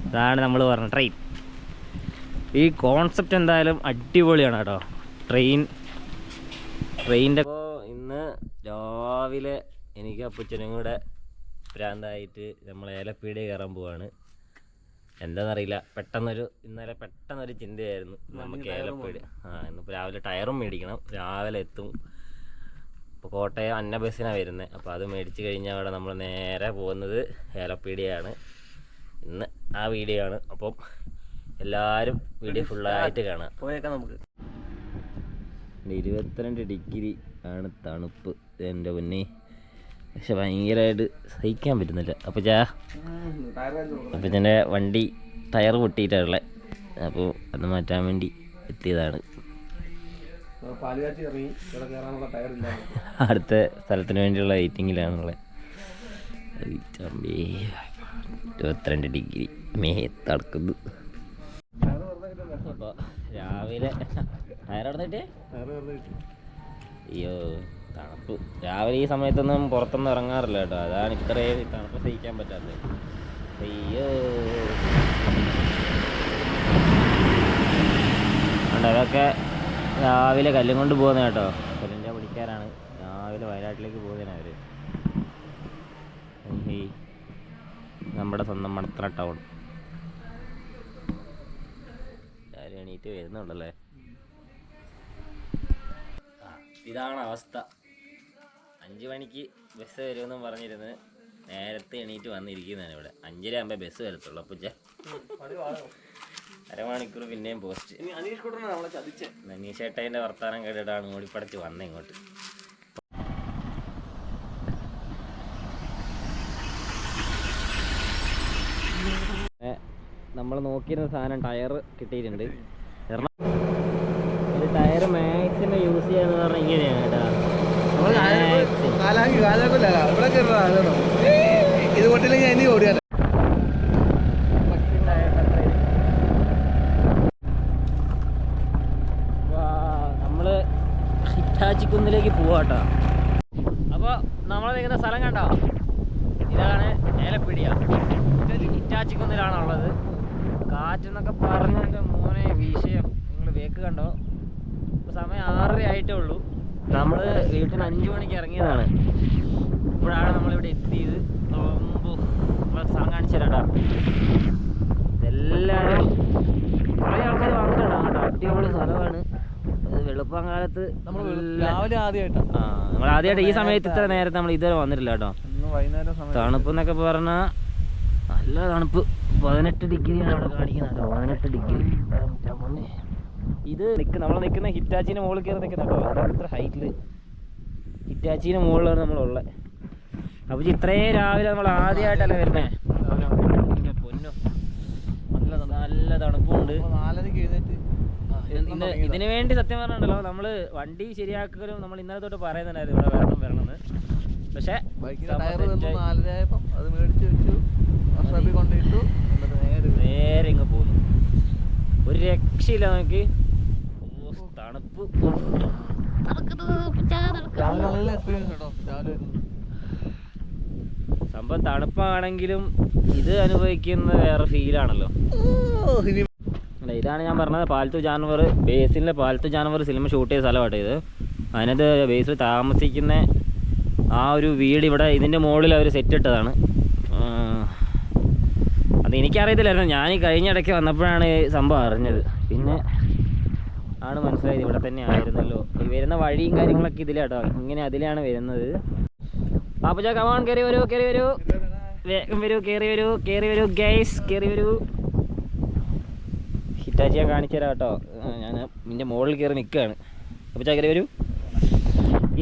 ഇതാണ് നമ്മൾ പറഞ്ഞത് ട്രെയിൻ. ഈ കോൺസെപ്റ്റ് എന്തായാലും അടിപൊളിയാണ് കേട്ടോ. ട്രെയിനിൻ്റെ ഇന്ന് രാവിലെ എനിക്ക് അപ്പച്ചനും കൂടെ ഭ്രാന്തായിട്ട് നമ്മൾ ഏലപ്പീടി കയറാൻ പോവാണ്. എന്താണെന്നറിയില്ല, ഇന്നലെ പെട്ടെന്നൊരു ചിന്തയായിരുന്നു നമുക്ക് ഏലപ്പീടി. ഇന്നിപ്പോൾ രാവിലെ ടയറും മേടിക്കണം, രാവിലെ എത്തും. ഇപ്പോൾ കോട്ടയം അന്ന ബസ്സിനാണ് വരുന്നത്. അപ്പോൾ അത് മേടിച്ച് കഴിഞ്ഞാൽ അവിടെ നമ്മൾ നേരെ പോകുന്നത് ഏലപ്പീടിയാണ്. ഇന്ന് ആ വീഡിയോ ആണ്. അപ്പം എല്ലാവരും വീഡിയോ ഫുള്ളായിട്ട് കാണാം. പോയേക്കാം നമുക്ക്. 22 ഡിഗ്രി ആണ് തണുപ്പ് എൻ്റെ മുന്നേ. പക്ഷെ ഭയങ്കരമായിട്ട് സഹിക്കാൻ പറ്റുന്നില്ല. അപ്പച്ചൻ്റെ വണ്ടി ടയർ പൊട്ടിയിട്ടാണുള്ളത്. അപ്പോൾ അത് മാറ്റാൻ വേണ്ടി എത്തിയതാണ്. അടുത്ത സ്ഥലത്തിന് വേണ്ടിയുള്ള വെയിറ്റിങ്ങിലാണുള്ളത്. 22 ഡിഗ്രി തണുക്കുന്നു. അപ്പോൾ രാവിലെ ടയറടന്നിട്ടേ അയ്യോ തണുപ്പ്. രാവിലെ ഈ സമയത്തൊന്നും പുറത്തൊന്നും ഇറങ്ങാറില്ല കേട്ടോ. അതാണ് ഇത്രയും തണുപ്പ് സഹിക്കാൻ പറ്റാത്തത്. അയ്യോ അതൊക്കെ രാവിലെ കല്ലും കൊണ്ട് പോകുന്നത് കേട്ടോ. കല്ലിൻ്റെ പണിക്കാരാണ്. രാവിലെ വയനാട്ടിലേക്ക് പോകുന്നതാണ് അവർ. നമ്മുടെ സ്വന്തം മണത്തറ ടൗൺ. എല്ലാവരും എണീറ്റ് വരുന്നുണ്ടല്ലേ. ഇതാണ് അവസ്ഥ. 5 മണിക്ക് ബസ് വരുമെന്നും പറഞ്ഞിരുന്ന് നേരത്തെ എണീറ്റ് വന്നിരിക്കുന്നതാണ് ഇവിടെ. 5:30 ആകുമ്പോൾ ബസ് വരത്തുള്ളൂ. അപ്പോൾ അരമണിക്കൂർ പിന്നെയും പോസ്റ്റ്. മനീഷ് ഏട്ടൻ്റെ വർത്താനം കേട്ടിട്ടാണ് ഓടിപ്പടച്ച് വന്നത് ഇങ്ങോട്ട്. നമ്മൾ നോക്കിയിരുന്ന സാധനം ടയർ കിട്ടിയിട്ടുണ്ട്. കാരണം ഒരു ടയർ മാക്സിമം യൂസ് ചെയ്യാന്ന് പറഞ്ഞാൽ ഇങ്ങനെയാണ് കേട്ടോ. നമ്മള് ഹിറ്റാച്ചിക്കുന്നിലേക്ക് പോവാട്ടോ. അപ്പോൾ നമ്മൾ നിൽക്കുന്ന സ്ഥലം കണ്ടോ, ഇതാണ് ഏലപ്പീടിയ. ഹിറ്റാച്ചിക്കുന്നിലാണുള്ളത്. കാറ്റെന്നൊക്കെ പറഞ്ഞതിൻ്റെ മോനെ വിഷയം. നിങ്ങൾ വേക്ക് കണ്ടോ. ഇപ്പോൾ സമയം 6:30 ആയിട്ടേ ഉള്ളൂ. നമ്മൾ വീട്ടിൽ നിന്ന് 5 മണിക്ക് ഇറങ്ങിയതാണ്. ഇപ്പോഴാണ് നമ്മളിവിടെ എത്തിയത്. നമ്മളെ സ്ഥലം കാണിച്ചു തരാം. ഇതെല്ലാവരും കുറേ ആൾക്കാർ വന്നിട്ടുണ്ടാകും കേട്ടോ. അടിപൊളി സ്ഥലമാണ്. വെളുപ്പം കാലത്ത് നമ്മൾ ആദ്യമായിട്ട് ഈ സമയത്ത് ഇത്ര നേരത്തെ നമ്മൾ ഇതുവരെ വന്നിട്ടില്ല കേട്ടോ. തണുപ്പ് എന്നൊക്കെ പറഞ്ഞാൽ നല്ല തണുപ്പ്. 18 ഡിഗ്രിയാണ് അവിടെ കാണിക്കുന്നത് കേട്ടോ. 18 ഡിഗ്രി. ഇത് നമ്മൾ നിൽക്കുന്ന ഹിറ്റാച്ചിൻ്റെ മുകളിൽ കയറി നിൽക്കുന്ന കേട്ടോ. ഇത്ര ഹൈറ്റിൽ ഹിറ്റാച്ചിൻ്റെ മുകളിലാണ് നമ്മളുള്ളത്. അപ്പോൾ ഇത്രയും രാവിലെ നമ്മൾ ആദ്യമായിട്ടല്ല വരുന്നത്. പൊന്നോ നല്ല തണുപ്പുണ്ട്. ഇതിനു വേണ്ടി സത്യം പറഞ്ഞിട്ടുണ്ടല്ലോ, നമ്മൾ വണ്ടി ശരിയാക്കലും നമ്മൾ ഇന്നലെ തൊട്ട് പറയുന്നുണ്ടായിരുന്നു ഇവിടെ വരണമെന്ന്. പക്ഷേ നേരെ ഇങ്ങ് പോന്നു. ഒരു രക്ഷയില്ല നമുക്ക്. തണുപ്പ് സംഭവം തണുപ്പാണെങ്കിലും ഇത് അനുഭവിക്കുന്ന വേറെ ഫീലാണല്ലോ. ഇതാണ് ഞാൻ പറഞ്ഞത് പാലത്തു ജാനവർ ബേസിലെ പാലത്തു ജാനവർ സിനിമ ഷൂട്ട് ചെയ്ത സ്ഥലമാട്ടോ ഇത്. അതിനകത്ത് ബേസിൽ താമസിക്കുന്ന ആ ഒരു വീട് ഇവിടെ ഇതിൻ്റെ മുകളിൽ അവർ സെറ്റ് ഇട്ടതാണ്. അത് എനിക്കറിയത്തില്ലായിരുന്നു. ഞാൻ ഈ കഴിഞ്ഞ ഇടയ്ക്ക് വന്നപ്പോഴാണ് സംഭവം അറിഞ്ഞത്. പിന്നെ ആണ് മനസ്സിലായത് ഇവിടെ തന്നെ ആയിരുന്നല്ലോ. ഈ വരുന്ന വഴിയും കാര്യങ്ങളൊക്കെ ഇതിലാട്ടോ. ഇങ്ങനെ അതിലാണ് വരുന്നത്. പാപ്പച്ച കമാൺ കയറി വരൂ, കയറി വരൂ, വേഗം വരൂ, കയറി വരൂ, കയറി വരൂ ഗൈസ്, കയറി വരൂ. ഹിറ്റാച്ചി ഞാൻ കാണിച്ചു തരാം കേട്ടോ. ഞാൻ ഇതിൻ്റെ മുകളിൽ കയറി നിൽക്കുകയാണ്. പാപ്പച്ച കയറി വരൂ.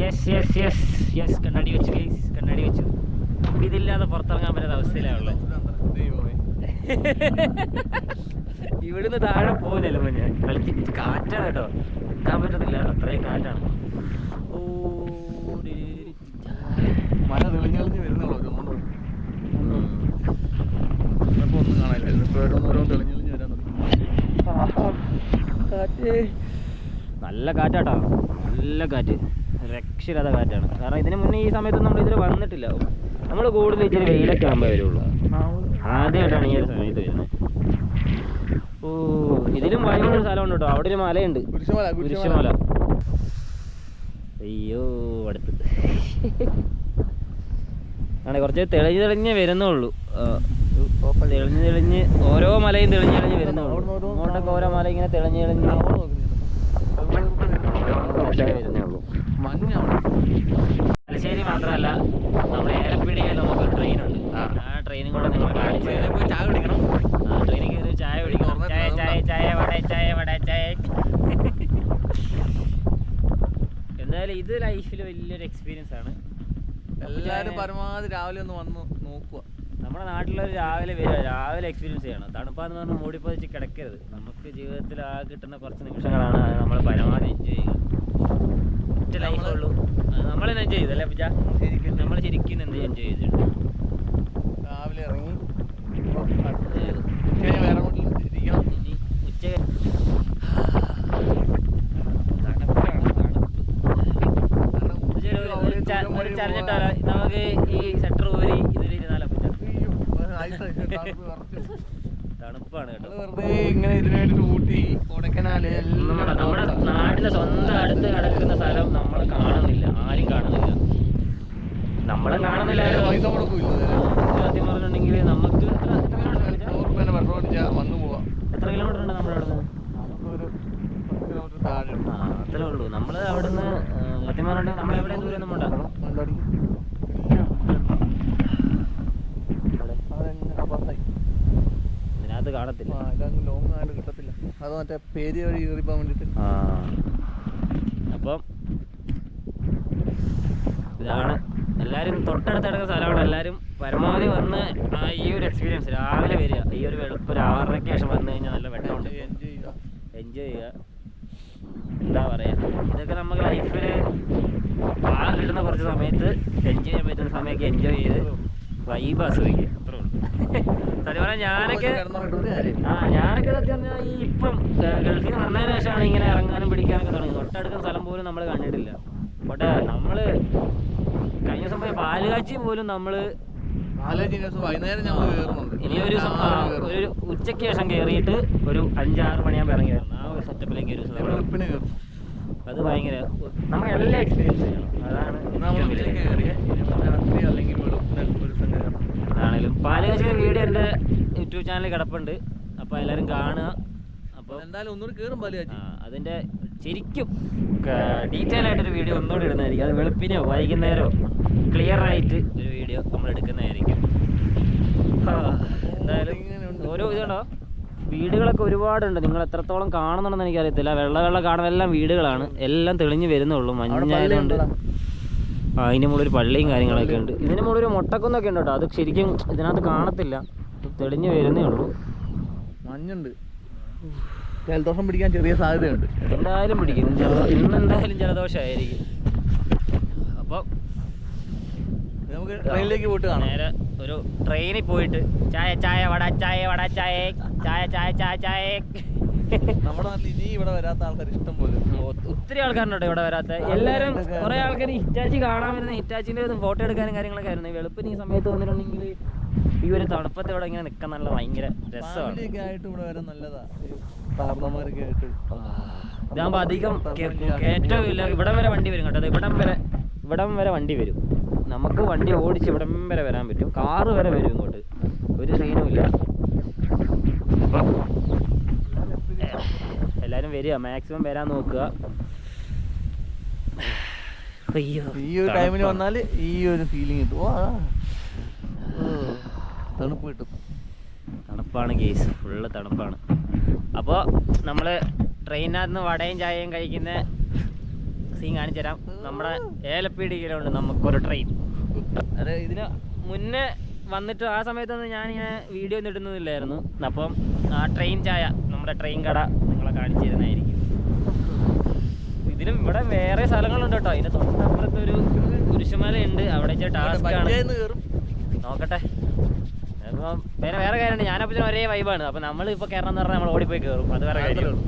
Yes yes yes yes. കണ്ണാടി വെച്ചു ഗൈസ്, കണ്ണാടി വെച്ചു. ഇതില്ലാതെ പുറത്തിറങ്ങാൻ പറ്റുന്ന അവസ്ഥയിലാണുള്ളത്. ഇവിടുന്ന് താഴെ പോകുന്നില്ല. ഞാൻ കളിച്ചിട്ട് കാറ്റാണ് കേട്ടോ. നിൽക്കാൻ പറ്റുന്നില്ല, അത്രയും കാറ്റാണ്. മഴ തെളിഞ്ഞ് വരുന്നുള്ളൂ. ഒന്നും കാണാനില്ല. ഓരോ തെളിഞ്ഞ് വരാൻ കാറ്റ് നല്ല കാറ്റാട്ടോ. നല്ല കാറ്റ്, രക്ഷയില്ലാത്ത കാറ്റാണ്. കാരണം ഇതിന് മുന്നേ ഈ സമയത്തൊന്നും നമ്മൾ ഇതിൽ വന്നിട്ടില്ല. നമ്മൾ കൂടുതൽ ഇച്ചിരി വെയിലൊക്കെ ആകുമ്പോൾ വരുള്ളൂ. ആദ്യമായിട്ടാണ് ഈ ഒരു സമയത്ത് വരുന്നത്. ഓ ഇതിലും ഭയങ്കര സ്ഥലമുണ്ട് കേട്ടോ. അവിടെ ഒരു മലയുണ്ട്, കുരിശുമല. അയ്യോ അടുത്ത് ആണ് കുറച്ച് തെളിഞ്ഞ് വരുന്നുള്ളൂ. തെളിഞ്ഞ് ഓരോ മലയും തെളിഞ്ഞ് വരുന്നുള്ളൂ. അങ്ങോട്ടൊക്കെ ഓരോ മല ഇങ്ങനെ തെളിഞ്ഞ് വരുന്നേ ഉള്ളൂ. തലശ്ശേരി മാത്രമല്ല, നമ്മുടെ ഏലപ്പിടിയിൽ നമുക്കൊരു ട്രെയിനുണ്ട്. ആ ട്രെയിനും കൂടെ നിങ്ങൾ കാണിച്ചു ചായ കുടിക്കണം. ആ ട്രെയിനിൽ കയറി ചായ കുടിക്കണം. ചായ ചായ ചായ വട ചായ വട ചായ. എന്തായാലും ഇത് ലൈഫിൽ വലിയൊരു എക്സ്പീരിയൻസ് ആണ്. എല്ലാവരും പരമാവധി രാവിലെ ഒന്ന് വന്ന് നോക്കുക. നമ്മുടെ നാട്ടിലൊരു രാവിലെ എക്സ്പീരിയൻസ് ചെയ്യണം. തണുപ്പാന്ന് പറഞ്ഞാൽ മൂടിപ്പൊതിച്ച് കിടക്കരുത്. നമുക്ക് ജീവിതത്തിൽ ആ കിട്ടുന്ന കുറച്ച് നിമിഷങ്ങളാണ് നമ്മൾ പരമാവധി എൻജോയ് ചെയ്യുക. ഒറ്റ ലൈഫേ ഉള്ളൂ. നമ്മൾ തന്നെ എൻജോയ് ചെയ്തല്ലേ പറ്റാ? ശരിക്കും നമ്മൾ ശരിക്കും എന്ത് എൻജോയ് ചെയ്തിട്ടുണ്ട്. രാവിലെ ഇറങ്ങി വേറെ ഇരിക്കണം. ഇനി ഉച്ച ചരിഞ്ഞിട്ടാലോ നമുക്ക് ഈ സെറ്റർ ഊരി ഇതിലിരുന്നാലോ പറ്റാ? തണുപ്പാണ് കേട്ടോ. വെറുതെ ഇങ്ങനെ ഇതിനു വേണ്ടി ഊട്ടി കൊടൈക്കനാല് നമ്മുടെ നാടിന്റെ സ്വന്തം അടുത്ത് കിടക്കുന്ന സ്ഥലം നമ്മൾ കാണുന്നില്ല, ആരും കാണുന്നില്ല. നമ്മളെ കാണുന്നില്ല. പൈസ മുടക്കില്ല. സത്യം പറഞ്ഞിട്ടുണ്ടെങ്കിൽ നമുക്ക് പെട്രോൾ അടിച്ചാൽ വന്നു പോവാം. എത്ര കിലോമീറ്റർ ഉണ്ട് നമ്മുടെ അവിടെ നിന്ന്? അത്രേ ഉള്ളൂ. നമ്മള് അവിടുന്ന് സത്യം പറഞ്ഞിട്ടുണ്ടെങ്കിൽ നമ്മളെവിടെ ദൂരം ഒന്നും ഉണ്ടാകും. ഇതിനകത്ത് കാണത്തില്ല. ലോങ് ആയിട്ട് കിട്ടത്തില്ല. അത് മറ്റേ പേര് വഴി കയറിപ്പോൻ വേണ്ടിട്ട്. അപ്പം ഇതാണ് എല്ലാവരും തൊട്ടടുത്ത് കിടക്കുന്ന സ്ഥലമാണ്. എല്ലാവരും പരമാവധി വന്ന് ഈ ഒരു എക്സ്പീരിയൻസ് രാവിലെ വരിക. ഈ ഒരു വെളുപ്പ് ഒരു 6:30 ശേഷം വന്നു കഴിഞ്ഞാൽ നല്ല വെട്ടമുണ്ട്. എൻജോയ് ചെയ്യുക. എന്താ പറയുക, ഇതൊക്കെ നമുക്ക് ലൈഫിൽ ആ കിട്ടുന്ന കുറച്ച് സമയത്ത് എൻജോയ് ചെയ്യാൻ പറ്റുന്ന സമയമൊക്കെ എൻജോയ് ചെയ്ത് വൈബ് ആസ്വദിക്കുക. അത്രേ ഉള്ളൂ. സത്യം പറഞ്ഞാൽ ഞാനൊക്കെ സത്യം പറഞ്ഞാൽ ഈ ഇപ്പം ഗൾഫിൽ നിന്ന് വന്നതിന് ശേഷമാണ് ഇങ്ങനെ ഇറങ്ങാനും പിടിക്കാനൊക്കെ തുടങ്ങി. തൊട്ടടുക്കുന്ന സ്ഥലം പോലും നമ്മൾ കണ്ടിട്ടില്ല. പക്ഷേ നമ്മൾ കഴിഞ്ഞ സമയം പാലുകാച്ചി പോലും നമ്മള് ഇനി ഒരു ഉച്ചയ്ക്ക് ശേഷം കയറിയിട്ട് ഒരു 5-6 മണിയാകുമ്പോൾ ഇറങ്ങി വരണം. ആ ഒരു സെറ്റപ്പിലേക്ക് ഒരു അത് ഭയങ്കര നമുക്ക് എല്ലാ എക്സ്പീരിയൻസ് ചെയ്യണം. അതാണെങ്കിലും പാലുകാച്ചിയുടെ വീഡിയോ എൻ്റെ യൂട്യൂബ് ചാനലിൽ കിടപ്പുണ്ട്. അപ്പോൾ എല്ലാവരും കാണുക. അപ്പോൾ എന്തായാലും ഒന്നുകൂടി കയറും പാലുകാച്ചി. അതിൻ്റെ ശരിക്കും ഡീറ്റെയിൽ ആയിട്ടൊരു വീഡിയോ ഒന്നുകൂടി ഇടുന്നതായിരിക്കും. അത് വെളുപ്പിനോ വൈകുന്നേരമോ ക്ലിയർ ആയിട്ട് ഒരു വീഡിയോ നമ്മൾ എടുക്കുന്നതായിരിക്കും. എന്തായാലും ഓരോ ഇതുണ്ടോ വീടുകളൊക്കെ ഒരുപാടുണ്ട്. നിങ്ങൾ എത്രത്തോളം കാണുന്നുണ്ടെന്ന് എനിക്കറിയത്തില്ല. വെള്ള കാണുന്നതെല്ലാം വീടുകളാണ്. എല്ലാം തെളിഞ്ഞ് വരുന്നുള്ളൂ. മഞ്ഞായതുകൊണ്ട് അതിൻ്റെ മുകളിൽ ഒരു പള്ളിയും കാര്യങ്ങളൊക്കെ ഉണ്ട്. ഇതിന് മുകളിൽ ഒരു മുട്ടക്കുന്നൊക്കെ ഉണ്ട് കേട്ടോ. അത് ശരിക്കും ഇതിനകത്ത് കാണത്തില്ല, തെളിഞ്ഞ് വരുന്നേ ഉള്ളൂ. മഞ്ഞുണ്ട്. ജലദോഷം പിടിക്കാൻ ചെറിയ സാധ്യതയുണ്ട്. എന്തായാലും പിടിക്കും. ഇന്നെന്തായാലും ജലദോഷമായിരിക്കും. അപ്പോൾ നമുക്ക് ട്രെയിനിലേക്ക് പോയിട്ട് കാണാം. നേരെ ഒരു ട്രെയിനിൽ പോയിട്ട് ചായ ചായ വട ചായ വട ചായ ചായ ചായ ചായ ചായ. നമ്മുടെ നാട്ടിൽ ഇനി ഇവിടെ വരാത്ത ആൾക്കാർ ഇഷ്ടം പോലെ ഒത്തിരി ആൾക്കാരുണ്ടോ ഇവിടെ വരാത്ത. എല്ലാവരും കുറെ ആൾക്കാർ ഹിറ്റാച്ചി കാണാൻ വരുന്ന ഹിറ്റാച്ചിൻ്റെ ഫോട്ടോ എടുക്കാനും കാര്യങ്ങളൊക്കെ ആയിരുന്നു. വെളുപ്പിന് ഈ സമയത്ത് വന്നിട്ടുണ്ടെങ്കിൽ ഈ ഒരു തണുപ്പത്തെ ഇവിടെ ഇങ്ങനെ നിൽക്കാൻ നല്ല ഭയങ്കര രസമാണ്. ആയിട്ട് ഇവിടെ വരാൻ നല്ലതാ. കാരണന്മാരൊക്കെ ആയിട്ട് ഇതാകുമ്പോൾ അധികം കയറ്റവും ഇല്ല. ഇവിടം വരെ വണ്ടി വരും കേട്ടോ. ഇവിടം വരെ വണ്ടി വരും. നമുക്ക് വണ്ടി ഓടിച്ച് ഇവിടം വരെ വരാൻ പറ്റും. കാറ് വരെ വരും ഇങ്ങോട്ട്. ഒരു സീനും ഇല്ല. അപ്പം എല്ലാവരും വരിക, മാക്സിമം വരാൻ നോക്കുക. ഈ ഒരു ടൈമിന് വന്നാൽ ഈ ഒരു ഫീലിംഗ് കിട്ടും. തണുപ്പ് കിട്ടും. തണുപ്പാണ് കേസ്, ഫുള്ള് തണുപ്പാണ്. അപ്പോൾ നമ്മൾ ട്രെയിനകത്ത് നിന്ന് വടയും ചായയും കഴിക്കുന്ന സീൻ കാണിച്ചു തരാം. നമ്മുടെ ഏലപ്പീടികയിലുണ്ട് നമുക്കൊരു ട്രെയിൻ. അത് ഇതിന് മുന്നേ വന്നിട്ട് ആ സമയത്തൊന്നും ഞാനിങ്ങനെ വീഡിയോ ഒന്നും ഇടുന്നില്ലായിരുന്നു. അപ്പം ആ ട്രെയിൻ ചായ, നമ്മുടെ ട്രെയിൻ കട നിങ്ങളെ കാണിച്ചു തരുന്നതായിരിക്കും. ഇതിലും ഇവിടെ വേറെ സ്ഥലങ്ങളുണ്ട് കേട്ടോ. ഇതിൻ്റെ തൊട്ടപ്പുറത്ത് ഒരു കുരിശുമലയുണ്ട്. അവിടെ ടാസ്ക് ആണ്, നോക്കട്ടെ. അപ്പം വേറെ കാര്യമുണ്ട്. ഞാനപ്പോൾ ഒരേ വൈബാണ്. അപ്പം നമ്മൾ ഇപ്പോൾ കയറണം എന്ന് പറഞ്ഞാൽ നമ്മൾ ഓടിപ്പോയി കയറും. അത് വേറെ കാര്യം.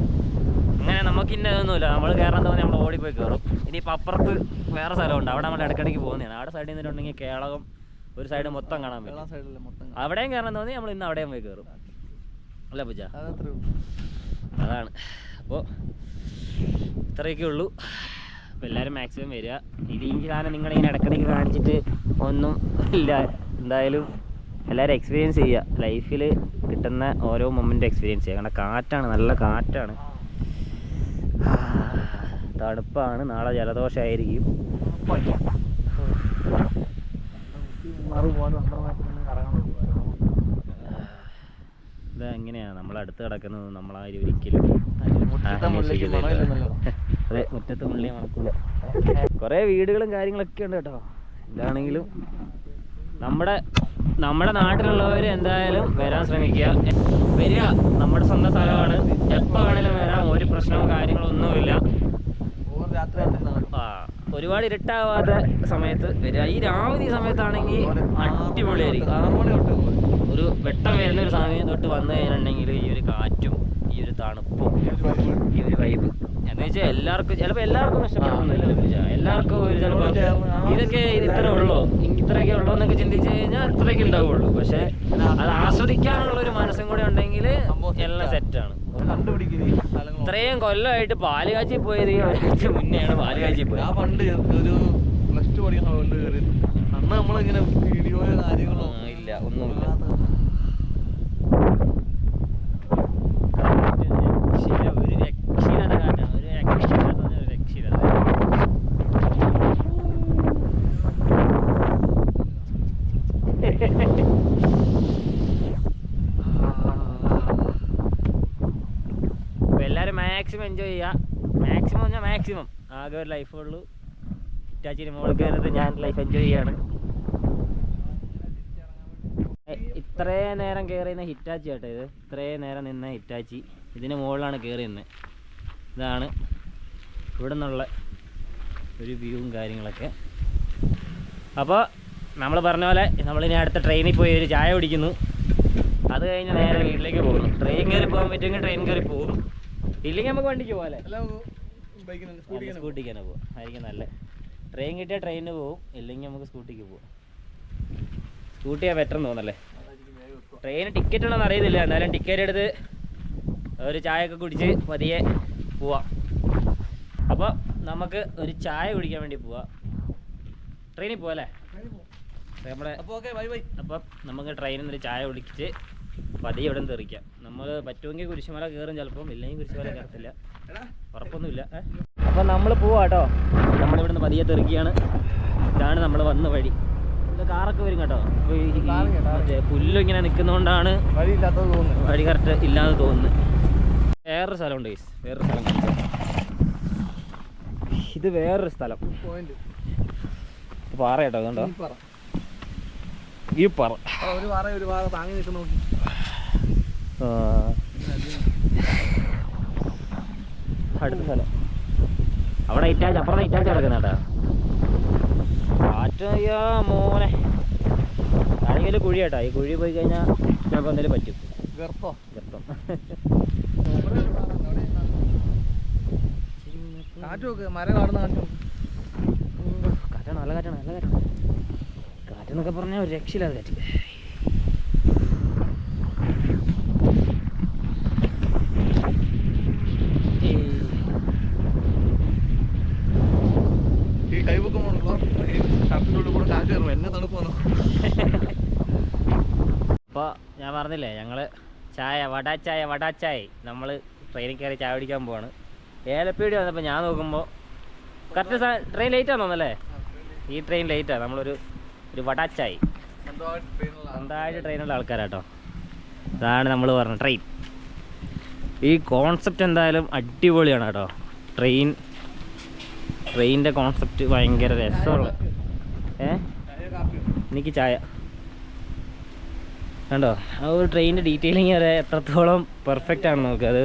അങ്ങനെ നമുക്ക് ഇന്നതൊന്നുമില്ല. നമ്മൾ കയറാൻ തോന്നി നമ്മൾ ഓടിപ്പോയി കയറും. ഇനിയിപ്പോൾ അപ്പുറത്ത് വേറെ സ്ഥലമുണ്ട്. അവിടെ നമ്മൾ ഇടയ്ക്കിടയ്ക്ക് പോകുന്നതാണ്. അവിടെ സൈഡിൽ നിന്നിട്ടുണ്ടെങ്കിൽ കേളകം ഒരു സൈഡ് മൊത്തം കാണാൻ പറ്റും. സൈഡിലെ മൊത്തം അവിടെയും കയറാൻ തോന്നി നമ്മൾ ഇന്ന് അവിടെയും പോയി കയറും അല്ല പൂച്ച. അതാണ്. അപ്പോൾ ഇത്രയൊക്കെ ഉള്ളൂ. അപ്പോൾ എല്ലാവരും മാക്സിമം വരിക. ഇത് ഈ സാധനം നിങ്ങളിങ്ങനെ ഇടയ്ക്കിടയ്ക്ക് കാണിച്ചിട്ട് ഒന്നും ഇല്ല. എന്തായാലും എല്ലാവരും എക്സ്പീരിയൻസ് ചെയ്യുക. ലൈഫിൽ കിട്ടുന്ന ഓരോ മൊമെൻറ്റും എക്സ്പീരിയൻസ് ചെയ്യുക. കാരണം കാറ്റാണ്, നല്ല കാറ്റാണ്, തണുപ്പാണ്. നാളെ ജലദോഷമായിരിക്കും. ഇതെങ്ങനെയാണ് നമ്മൾ അടുത്ത് കിടക്കുന്നത്, നമ്മളാരും ഒരിക്കലും അതെ മുറ്റത്ത് മുള്ളി മണക്കൂല. കുറേ വീടുകളും കാര്യങ്ങളൊക്കെ ഉണ്ട് കേട്ടോ. ഇതാണെങ്കിലും നമ്മുടെ നാട്ടിലുള്ളവർ എന്തായാലും വരാൻ ശ്രമിക്കുക. വരിക, നമ്മുടെ സ്വന്തം സ്ഥലമാണ്. എപ്പോൾ വേണേലും വരാം, ഒരു പ്രശ്നവും കാര്യങ്ങളൊന്നുമില്ല. ഒരുപാട് ഇരുട്ടാവാത്ത സമയത്ത് വരിക. ഈ രാവിലെ സമയത്താണെങ്കിൽ അടിപൊളിയായിരിക്കും. ഒരു വെട്ടം വരുന്ന ഒരു സമയം തൊട്ട് വന്നു കഴിഞ്ഞിട്ടുണ്ടെങ്കിൽ ഈ ഒരു കാറ്റും ഈ ഒരു തണുപ്പും ഈ ഒരു വൈബ് എന്ന് വെച്ചാൽ എല്ലാവർക്കും ചിലപ്പോൾ എല്ലാവർക്കും ഇഷ്ടപ്പെടുന്നില്ല. എല്ലാവർക്കും ഒരു ചിലപ്പോൾ ഇതൊക്കെ ഇത്ര ഉള്ളോ, ഇത്രയൊക്കെ ഉള്ളോ എന്നൊക്കെ ചിന്തിച്ച് കഴിഞ്ഞാൽ ഇത്രയൊക്കെ ഉണ്ടാവുള്ളൂ. പക്ഷെ അത് ആസ്വദിക്കാനുള്ള ഒരു മനസ്സും കൂടെ ഉണ്ടെങ്കിൽ എല്ലാം സെറ്റാണ്. ഇത്രയും കൊല്ലമായിട്ട് പാല് കാച്ചി പോയത് ഈ ഒരാഴ്ച മുന്നെയാണ് പാല് കാച്ചി പോയത്. ഞാൻ പണ്ട് ഒരു പ്ലസ് ടു പഠിക്കുന്ന കൊണ്ട് കയറി അന്ന് നമ്മളിങ്ങനെ വീഡിയോയോ കാര്യങ്ങളോ ഇല്ല, ഒന്നുമില്ല. ഒരു രക്ഷീലത കാറ്റാണ്, ഒരു രക്ഷീലത, ഒരു രക്ഷീലത. അപ്പോൾ എല്ലാവരും മാക്സിമം എൻജോയ് ചെയ്യുക. മാക്സിമം പറഞ്ഞാൽ മാക്സിമം. ആകെ ഒരു ലൈഫുള്ളൂ. ഹിറ്റാച്ചിന് മുകളിൽ കയറുന്നത് ഞാൻ ലൈഫ് എൻജോയ് ചെയ്യാണ്. ഇത്രയും നേരം കയറിയുന്ന ഹിറ്റാച്ചി കേട്ടോ ഇത്. ഇത്രയും നേരം നിന്ന ഹിറ്റാച്ചി ഇതിന് മുകളിലാണ് കയറി നിന്നത്. ഇതാണ് ഇവിടെ നിന്നുള്ള ഒരു വ്യൂവും കാര്യങ്ങളൊക്കെ. അപ്പോൾ നമ്മൾ പറഞ്ഞ പോലെ നമ്മളിനി അടുത്ത ട്രെയിനിൽ പോയി ഒരു ചായ കുടിക്കുന്നു. അത് കഴിഞ്ഞ് നേരെ വീട്ടിലേക്ക് പോകുന്നു. ട്രെയിൻ കയറി പോകാൻ പറ്റുമെങ്കിൽ ട്രെയിൻ കയറി പോകും. ഇല്ലെങ്കിൽ നമുക്ക് വണ്ടിക്ക് പോകാം അല്ലേ? സ്കൂട്ടിക്ക് തന്നെ പോകാം, ആയിരിക്കും നല്ല. ട്രെയിൻ കിട്ടിയാൽ ട്രെയിനിന് പോകും, ഇല്ലെങ്കിൽ നമുക്ക് സ്കൂട്ടിക്ക് പോകാം. സ്കൂട്ടിയാണ് ബെറ്റർ എന്ന് തോന്നല്ലേ. ട്രെയിന് ടിക്കറ്റ് ഉണ്ടെന്ന് അറിയുന്നില്ല. എന്നാലും ടിക്കറ്റ് എടുത്ത് ഒരു ചായയൊക്കെ കുടിച്ച് പതിയെ പോവാം. അപ്പോൾ നമുക്ക് ഒരു ചായ കുടിക്കാൻ വേണ്ടി പോവാം. ട്രെയിനിൽ പോവാം അല്ലേ? നമ്മളെ അപ്പം നമുക്ക് ട്രെയിനിൽ നിന്നൊരു ചായ കുടിച്ച് പതിയെ ഇവിടെ നിന്ന് തെറിക്കാം. നമ്മൾ പറ്റുമെങ്കിൽ കുരിശുമല കയറും ചിലപ്പം, ഇല്ലെങ്കിൽ കുരിശുമല കയറത്തില്ല, ഉറപ്പൊന്നുമില്ല. അപ്പം നമ്മൾ പോവാം കേട്ടോ. നമ്മളിവിടെ നിന്ന് പതിയെ തെറിക്കുകയാണ്. ഇതാണ് നമ്മൾ വന്ന വഴി. കാറൊക്കെ വരും കേട്ടോ. മറ്റേ പുല്ലും ഇങ്ങനെ നിൽക്കുന്നതുകൊണ്ടാണ് വഴി കറക്റ്റ് ഇല്ലാതെ തോന്നുന്നത്. വേറൊരു സ്ഥലമുണ്ട് ഗൈസ്, വേറൊരു സ്ഥലം. ഇത് വേറൊരു സ്ഥലം, പാറ കേട്ടോ. അതുകൊണ്ടോ ഈ പാറ അടുത്ത സ്ഥലം അവിടെ ഇറ്റാച്ച്, അപ്പുറത്തെ ഇറ്റാച്ച് കിടക്കുന്ന കേട്ടോ. കാറ്റയ്യാ മോനെ, ആണെങ്കിൽ കുഴി കേട്ടോ. ഈ കുഴി പോയി കഴിഞ്ഞാൽ ചിലപ്പോൾ എന്തെങ്കിലും പറ്റും. ഗർത്തം കാറ്റാണ്, നല്ല കാറ്റാണ്, നല്ല കാറ്റാണ്. കാറ്റെന്നൊക്കെ പറഞ്ഞാൽ ഒരു രക്ഷയില്ലാതെ കാറ്റ്. അപ്പോൾ ഞാൻ പറഞ്ഞില്ലേ, ഞങ്ങൾ വടാച്ചായ നമ്മൾ ട്രെയിനിൽ കയറി ചായ കുടിക്കാൻ പോവാണ്. ഏലപ്പീടി വന്നപ്പോൾ ഞാൻ നോക്കുമ്പോൾ കറക്റ്റ് ട്രെയിൻ ലേറ്റാന്ന് തോന്നല്ലേ. ഈ ട്രെയിൻ ലേറ്റാണ്. നമ്മളൊരു വടാച്ചായി സ്വന്തമായിട്ട് ട്രെയിനുള്ള ആൾക്കാരാട്ടോ. ഇതാണ് നമ്മൾ പറഞ്ഞ ട്രെയിൻ. ഈ കോൺസെപ്റ്റ് എന്തായാലും അടിപൊളിയാണ് കേട്ടോ. ട്രെയിനിൻ്റെ കോൺസെപ്റ്റ് ഭയങ്കര രസമുള്ള. എനിക്ക് ചായ കണ്ടോ, ആ ഒരു ട്രെയിനിൻ്റെ ഡീറ്റെയിലിങ് വരെ എത്രത്തോളം പെർഫെക്റ്റ് ആണ് നോക്കുക. അത്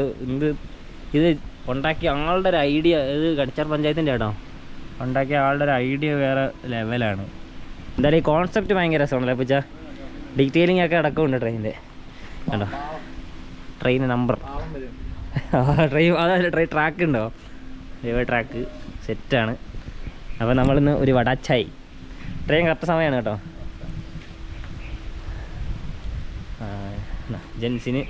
ഇത് ഉണ്ടാക്കിയ ആളുടെ ഒരു ഐഡിയ, ഇത് കടിച്ചാർ പഞ്ചായത്തിൻ്റെ കേട്ടോ. ഉണ്ടാക്കിയ ആളുടെ ഒരു ഐഡിയ വേറെ ലെവലാണ്. എന്തായാലും ഈ കോൺസെപ്റ്റ് ഭയങ്കര രസമാണല്ലേ പൂച്ച. ഡീറ്റെയിലിംഗ് ഒക്കെ അടക്കമുണ്ട് ട്രെയിനിൻ്റെ കണ്ടോ. ട്രെയിൻ നമ്പർ ട്രെയിൻ ട്രാക്ക് ഉണ്ടോ? റെയിൽവേ ട്രാക്ക് സെറ്റാണ്. അപ്പോൾ നമ്മളിന്ന് ഒരു വടാച്ചായി. ട്രെയിൻ കറക്റ്റ് സമയമാണ് കേട്ടോ. ജെൻസിന്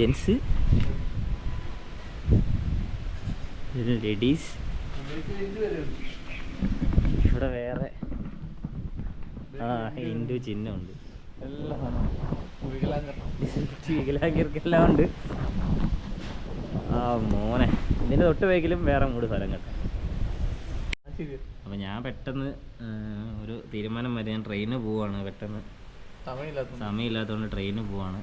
ജെൻസ്, ലേഡീസ്. ഇവിടെ വേറെ ഹിന്ദു ചിഹ്നമുണ്ട്, വികലാംഗർക്കെല്ലാം ഉണ്ട്. മോനെ ഇതിൻ്റെ തൊട്ട് വേക്കിലും വേറെ 3 സ്ഥലം കേട്ടോ. അപ്പം ഞാൻ പെട്ടെന്ന് ഒരു തീരുമാനം വരെ ഞാൻ ട്രെയിനിന് പോവാണ്. പെട്ടെന്ന് സമയമില്ലാത്തതുകൊണ്ട് ട്രെയിനിന് പോവാണ്.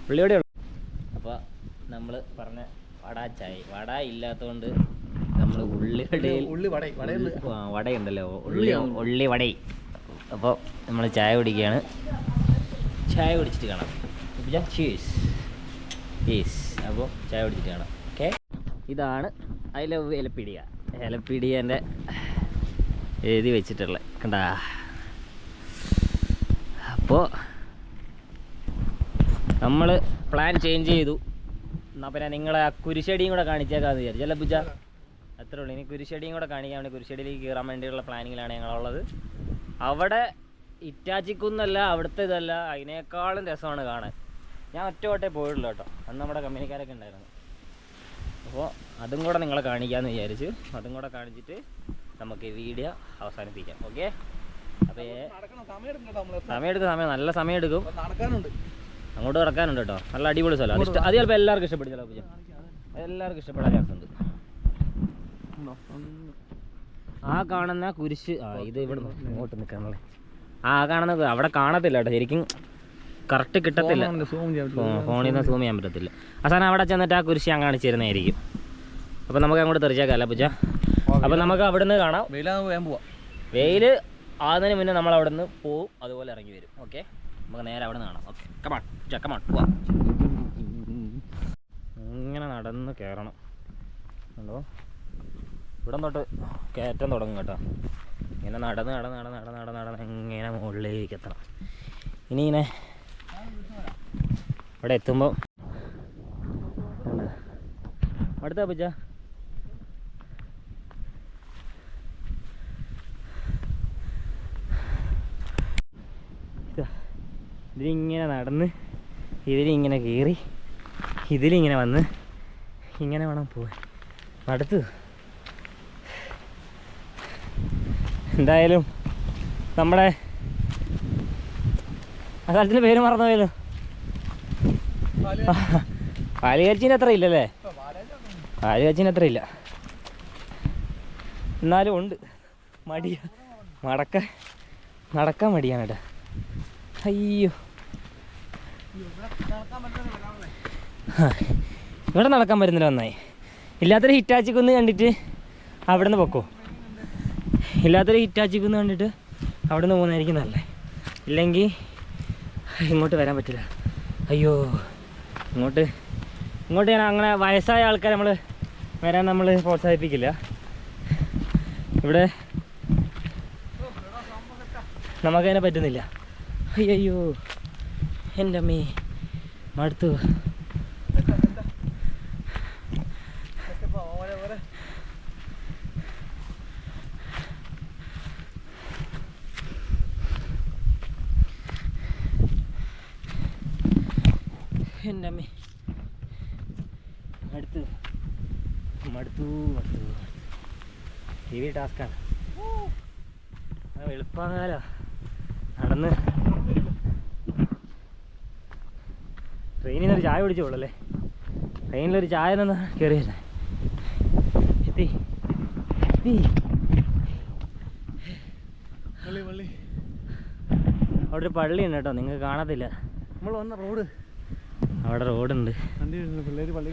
പുള്ളിയോടെ ഉള്ളു. അപ്പോൾ നമ്മൾ പറഞ്ഞ വടാച്ചായി വട ഇല്ലാത്തതുകൊണ്ട് നമ്മൾ വടയുണ്ടല്ലോ, ഉള്ളി വട. അപ്പോൾ നമ്മൾ ചായ കുടിക്കുകയാണ്. ചായ കുടിച്ചിട്ട് കാണാം. അപ്പോൾ ചായ കുടിച്ചിട്ട് കാണാം. ഓക്കെ, ഇതാണ് ഐ ലവ് എലപ്പീഡിയ. എലപ്പീഡിയൻ്റെ എഴുതി വെച്ചിട്ടുള്ളത് കണ്ടാ. അപ്പോൾ നമ്മൾ പ്ലാൻ ചേഞ്ച് ചെയ്തു. എന്നാൽ പിന്നെ നിങ്ങളെ ആ കുരിശടിയും കൂടെ കാണിച്ചേക്കാമെന്ന് വിചാരിച്ചു. അല്ല പൂജ, അത്രേ ഉള്ളൂ. ഇനി കുരിശടിയും കൂടെ കാണിക്കാൻ വേണ്ടി കുരിശടിയിലേക്ക് കയറാൻ വേണ്ടിയുള്ള പ്ലാനിങ്ങിലാണ് ഞങ്ങളുള്ളത്. അവിടെ ഇറ്റാച്ചിക്കുന്നല്ല, അവിടുത്തെ ഇതല്ല, അതിനേക്കാളും രസമാണ് കാണാൻ. ഞാൻ ഒറ്റവട്ടേ പോയുള്ളൂ കേട്ടോ. അന്ന് നമ്മുടെ കമ്പനിക്കാരൊക്കെ ഉണ്ടായിരുന്നു. അപ്പോൾ അതും കൂടെ നിങ്ങളെ കാണിക്കാമെന്ന് വിചാരിച്ചു. അതും കൂടെ കാണിച്ചിട്ട് നമുക്ക് വീഡിയോ അവസാനിപ്പിക്കാം. ഓക്കെ, അപ്പോൾ സമയം നല്ല സമയം എടുക്കും. അങ്ങോട്ട് കിടക്കാനുണ്ട് കേട്ടോ. നല്ല അടിപൊളി സ്ഥലം. അത് ചിലപ്പോൾ എല്ലാവർക്കും ഇഷ്ടപ്പെടും. പൂജ എല്ലാവർക്കും ഇഷ്ടപ്പെടാൻ ചാൻസ് ഉണ്ട്. ആ കാണുന്ന കുരിശ്, ഇത് ഇവിടെ ഇങ്ങോട്ട് നിൽക്കാനുള്ളത്. കാണുന്ന അവിടെ കാണത്തില്ല കേട്ടോ, ശരിക്കും കറക്റ്റ് കിട്ടത്തില്ല. ഫോണിൽ നിന്ന് സൂം ചെയ്യാൻ പറ്റത്തില്ല. അവസാനം അവിടെ ചെന്നിട്ട് ആ കുരിശ് ഞാൻ കാണിച്ചു തരുന്നതായിരിക്കും. അപ്പോൾ നമുക്ക് അങ്ങോട്ട് തെറിച്ചേക്കാം അല്ല പൂജ. അപ്പോൾ നമുക്ക് അവിടെ നിന്ന് കാണാം. വെയിൽ ആകുന്നതിന് മുന്നേ നമ്മൾ അവിടെ നിന്ന് പോവും, അതുപോലെ ഇറങ്ങി വരും. ഓക്കെ, നമുക്ക് നേരെ അവിടെ നിന്ന് കാണാം. ഓക്കെ, കമാൺ പോവാം. ഇങ്ങനെ നടന്ന് കയറണം. ഉണ്ടോ, ഇവിടെ തൊട്ട് കയറ്റം തുടങ്ങും കേട്ടോ. ഇങ്ങനെ നടന്ന് ഇങ്ങനെ മുകളിലേക്ക് എത്തണം. ഇനി ഇങ്ങനെ ഇവിടെ എത്തുമ്പോൾ അടുത്ത പൂജ ഇതിലിങ്ങനെ നടന്ന് ഇതിലിങ്ങനെ കയറി ഇതിലിങ്ങനെ വന്ന് ഇങ്ങനെ വേണം പോവാൻ. അടുത്ത് എന്തായാലും നമ്മുടെ ആ സ്ഥലത്തിൻ്റെ പേര് മറന്നു പോയല്ലോ. പാലുകാച്ചിന് അത്ര ഇല്ലല്ലേ, പാലുകാച്ചിന് അത്ര ഇല്ല. എന്നാലും ഉണ്ട് മടിയ നടക്കാൻ മടിയാണ് കേട്ടോ. അയ്യോ, ഇവിടെ നടക്കാൻ പറ്റുന്നില്ല. നന്നായി. ഇല്ലാത്തൊരു ഹിറ്റാച്ചിക്കുന്ന് കണ്ടിട്ട് അവിടെ നിന്ന് പൊക്കോ. ഇല്ലാത്തൊരു ഹിറ്റാച്ചിക്കുന്ന് കണ്ടിട്ട് അവിടെ നിന്ന് പോകുന്നതായിരിക്കും നല്ലത്. ഇല്ലെങ്കിൽ ഇങ്ങോട്ട് വരാൻ പറ്റില്ല. അയ്യോ, ഇങ്ങോട്ട് ഞാൻ അങ്ങനെ വയസ്സായ ആൾക്കാരെ നമ്മൾ വരാൻ നമ്മൾ പ്രോത്സാഹിപ്പിക്കില്ല. ഇവിടെ നമുക്കതിനെ പറ്റുന്നില്ല. അയ്യോ എൻ്റെ അമ്മേ, മടുത്തു. എൻ്റെ അമ്മേ മടുത്തു. ഹെവി ടാസ്ക്കാണ്. എളുപ്പമാകാലോ നടന്ന്. ട്രെയിനിൽ നിന്നൊരു ചായ കുടിച്ചോളല്ലേ. ട്രെയിനിലൊരു ചായ നിന്ന് കയറിയല്ലേ. എത്തി അവിടെ ഒരു പള്ളിയുണ്ട് കേട്ടോ, നിങ്ങൾക്ക് കാണത്തില്ല. നമ്മൾ വന്ന റോഡ്, അവിടെ റോഡുണ്ട്. പിള്ളേർ പള്ളി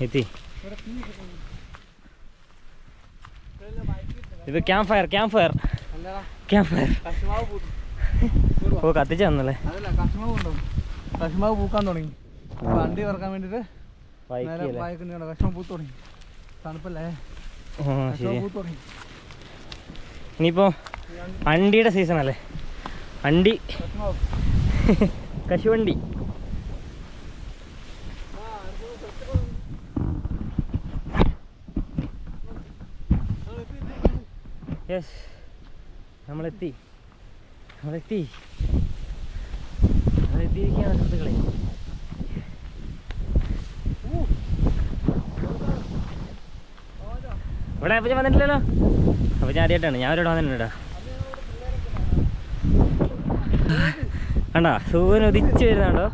എത്തി. ഇത് ക്യാമ്പ് ഫയർ ഓ കത്തിച്ച തന്നല്ലേ. കശുമാവ് പൂക്കാൻ തുടങ്ങി. വണ്ടി ഇറക്കാൻ വേണ്ടിട്ട് കശുമാവ് പൂത്ത് തുടങ്ങി. തണുപ്പല്ലേ, ഇനിയിപ്പോ അണ്ടിയുടെ സീസൺ അല്ലേ? അണ്ടി കശുവണ്ടി. യെസ്, നമ്മളെത്തിയിരിക്കുകയാണ് സുഹൃത്തുക്കളെ. ഇവിടെ അപ്പച്ച വന്നിട്ടില്ലല്ലോ. അപ്പോൾ ഞാൻ ആദ്യമായിട്ടാണ്, ഞാൻ അവരോട് വന്നിട്ടുണ്ടാ. കണ്ടാ സൂര്യൻ ഉദിച്ച് വരുന്നുണ്ടോ?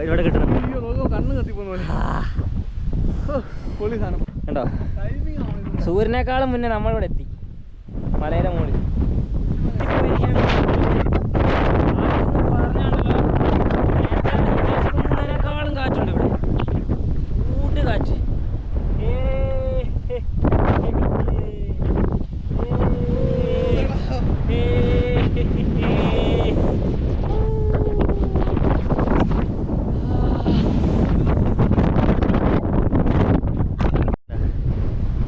ഇവിടെ കിട്ടുന്നു കണ്ടോ? സൂര്യനേക്കാളും മുന്നേ നമ്മളിവിടെ എത്തി മലയുടെ മുകളിൽ. പറഞ്ഞാണല്ലോ കാറ്റുണ്ട് ഇവിടെ, കൂട്ട് കാറ്റ്.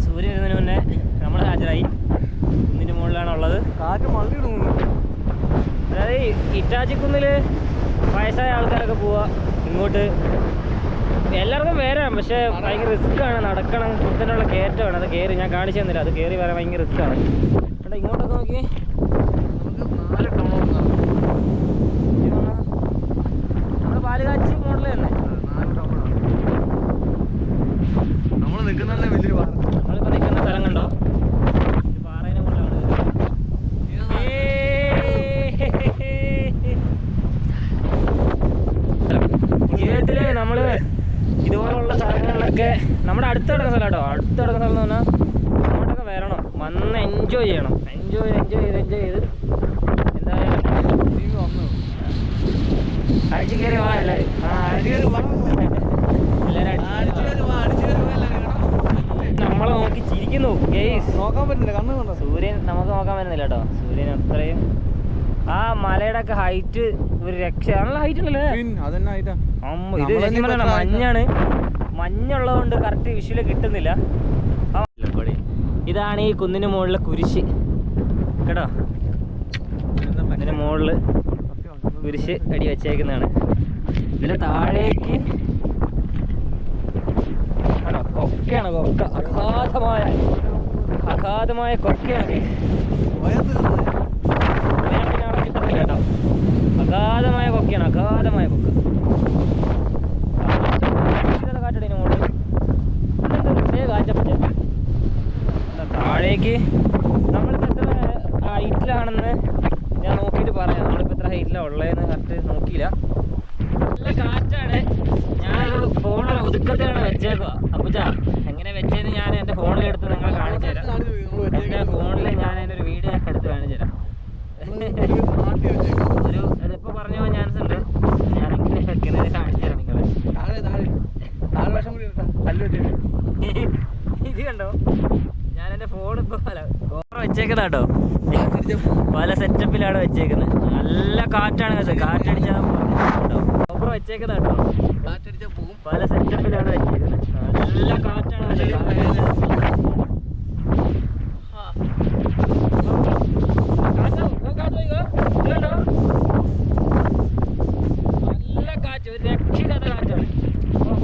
സൂര്യൻ വരുന്നതിന് മുന്നേ നമ്മൾ ഹാജരായി. കുന്നിൻ്റെ മുകളിലാണുള്ളത്. കാറ്റ് മള്ളി ഇടുന്നു. അതായത് ഇറ്റാച്ചിക്കുന്നിൽ വയസ്സായ ആൾക്കാരൊക്കെ പോവുക. ഇങ്ങോട്ട് എല്ലാവർക്കും വരാം, പക്ഷേ ഭയങ്കര റിസ്ക്കാണ്. നടക്കണം, കുത്തനുള്ള കയറ്റമാണ്. അത് കയറി ഞാൻ കാണിച്ചു തന്നില്ല. അത് കയറി വരാൻ ഭയങ്കര റിസ്ക്കാണ്. കേട്ടോ, ഇങ്ങോട്ടൊക്കെ നോക്കി. നമ്മൾ പാലുകാച്ചി മോഡൽ തന്നെ. നമ്മൾ നിൽക്കുന്ന വലിയ നമ്മളിപ്പോൾ നിൽക്കുന്ന സ്ഥലം കണ്ടോ? പാറേനെ മുകളിലാണ്. ജീവിതത്തിൽ നമ്മൾ ഇതുപോലുള്ള സ്ഥലങ്ങളിലൊക്കെ നമ്മുടെ അടുത്ത് കിടക്കുന്ന സ്ഥലം കേട്ടോ. അടുത്ത് കിടക്കുന്ന സ്ഥലം എന്ന് പറഞ്ഞാൽ അങ്ങോട്ടൊക്കെ വരണം, വന്ന് എൻജോയ് ചെയ്യണം. എൻജോയ് ചെയ്ത് എന്തായാലും അടിച്ചു കയറി പോകാൻ എല്ലാവരും. നമ്മളെ നോക്കി ചിരിക്കുന്നു. നോക്കാൻ പറ്റില്ല, കണ്ണ് കണ്ടോ? സൂര്യൻ നമുക്ക് നോക്കാൻ പറ്റുന്നില്ല കേട്ടോ. സൂര്യൻ അത്രയും ആ മലയുടെ ഒക്കെ ഹൈറ്റ് ഒരു രക്ഷ. നല്ല ഹൈറ്റ് ഉണ്ടല്ലേ? ഇത് ശരിക്കും പറഞ്ഞാൽ മഞ്ഞാണ്. മഞ്ഞുള്ളതുകൊണ്ട് കറക്റ്റ് വിഷ്വല് കിട്ടുന്നില്ല. ഇതാണ് ഈ കുന്നിന് മുകളിലെ കുരിശ് കേട്ടോ. ഇതിന് മുകളിൽ കുരിശ് അടി വെച്ചേക്കുന്നതാണ്. ഇതിന്റെ താഴേക്ക് കൊക്കയാണ്. കൊക്ക അഗാധമായ കൊക്കയാണ്. കേട്ടോ, അഗാധമായ കൊക്കയാണ്. അഗാധമായ കൊക്ക. കാറ്റടിന് മുകളിൽ കാറ്റപ്പറ്റ. താഴേക്ക് നമ്മളിപ്പോൾ എത്ര ഹൈറ്റിലാണെന്ന് ഞാൻ നോക്കിയിട്ട് പറയാം. നമ്മളിപ്പോൾ എത്ര ഹൈറ്റിലാണ് ഉള്ളതെന്ന് കറക്റ്റ് നോക്കിയില്ല. നല്ല കാറ്റാണ്. ഞാനൊരു ഫോണിൽ ഒതുക്കത്തിലാണ് വെച്ചേക്കുക. അപ്പച്ചാ എങ്ങനെ വെച്ചതെന്ന് ഞാൻ എൻ്റെ ഫോണിലെടുത്ത് നിങ്ങളെ കാണിച്ചു തരാം. എൻ്റെ ഫോണിൽ ഞാൻ അതിൻ്റെ ഒരു വീഡിയോ എടുത്ത് കാണിച്ചു തരാം. ഒരു അതിപ്പോൾ പറഞ്ഞു പോകാൻ ചാൻസ് ഉണ്ട്. ഞാൻ എങ്ങനെ വെക്കുന്നത് കാണിച്ചു തരാം നിങ്ങളെ. ഇത് കണ്ടോ, ഞാൻ എൻ്റെ ഫോൺ ഇപ്പോൾ ഗോപ്രോ വെച്ചേക്കുന്നത് കേട്ടോ. പല സെറ്റപ്പിലാണ് വെച്ചേക്കുന്നത്. നല്ല കാറ്റാണ് കേട്ടോ. കാറ്റടിച്ചാൽ കേട്ടോ. ഗോപ്രോ വെച്ചേക്കുന്നത് കേട്ടോ. പല സെറ്റപ്പിലാണ് വെച്ചേക്കുന്നത്. നല്ല കാറ്റാണ് കേട്ടോ. നല്ല കാറ്റ്, ഒരു രക്ഷയില്ലാത്ത കാറ്റാണ്.